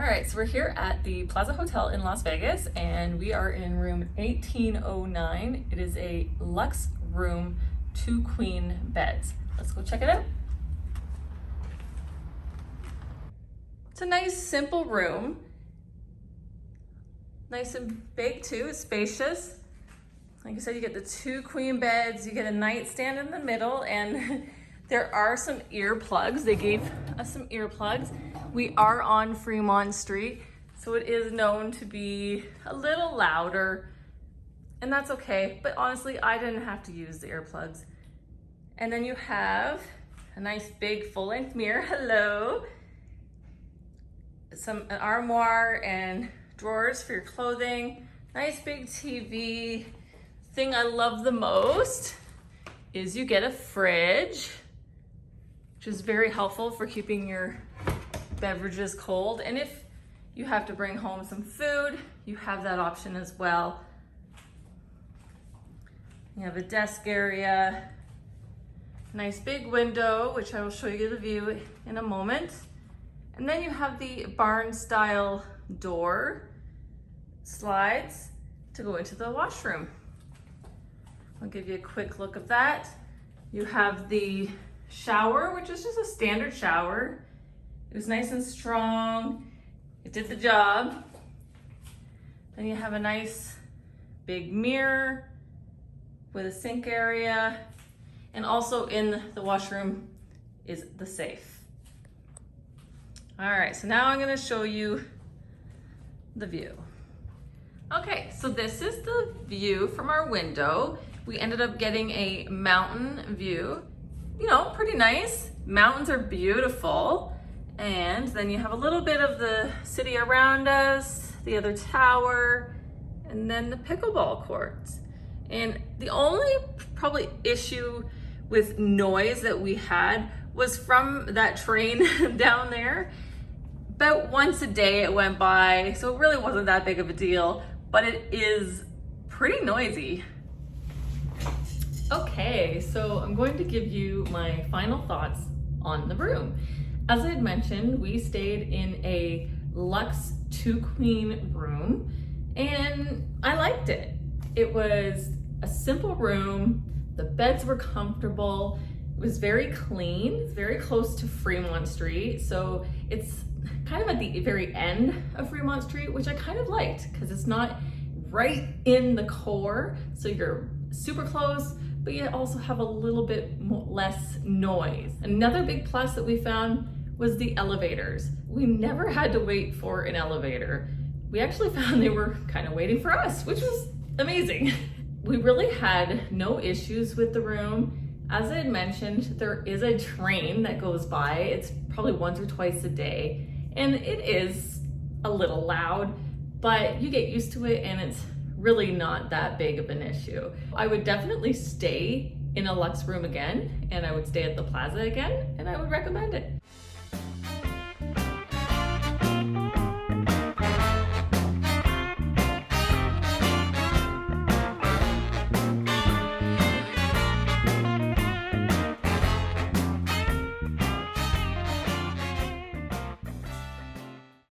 right, so we're here at the Plaza Hotel in Las Vegas, and we are in room 1809. It is a Luxe Room, 2 queen beds. Let's go check it out. It's a nice, simple room. Nice and big too, it's spacious. Like I said, you get the 2 queen beds, you get a nightstand in the middle, and there are some earplugs. They gave us some earplugs. We are on Fremont Street, so it is known to be a little louder, and that's okay. But honestly, I didn't have to use the earplugs. And then you have a nice big full-length mirror, hello. An armoire and drawers for your clothing. Nice big TV. Thing I love the most is you get a fridge, which is very helpful for keeping your beverages cold. And if you have to bring home some food, you have that option as well. You have a desk area, nice big window, which I will show you the view in a moment. And then you have the barn style door slides to go into the washroom. I'll give you a quick look of that. You have the shower, which is just a standard shower. It was nice and strong. It did the job. Then you have a nice big mirror with a sink area. And also in the washroom is the safe. All right, so now I'm gonna show you the view. Okay, so this is the view from our window. We ended up getting a mountain view. You know, pretty nice. Mountains are beautiful. And then you have a little bit of the city around us, the other tower, and then the pickleball courts. And the only probably issue with noise that we had was from that train down there. About once a day it went by, so it really wasn't that big of a deal, but it is pretty noisy. Okay, so I'm going to give you my final thoughts on the room. As I had mentioned, we stayed in a luxe 2 queen room, and I liked it. It was a simple room, the beds were comfortable, it was very clean, it's very close to Fremont Street, so it's kind of at the very end of Fremont Street, which I kind of liked because it's not right in the core, so you're super close, but you also have a little bit less noise. Another big plus that we found was the elevators. We never had to wait for an elevator. We actually found they were kind of waiting for us, which was amazing. We really had no issues with the room. As I had mentioned, there is a train that goes by. It's probably once or twice a day, and it is a little loud, but you get used to it and it's really not that big of an issue. I would definitely stay in a luxe room again, and I would stay at the Plaza again, and I would recommend it.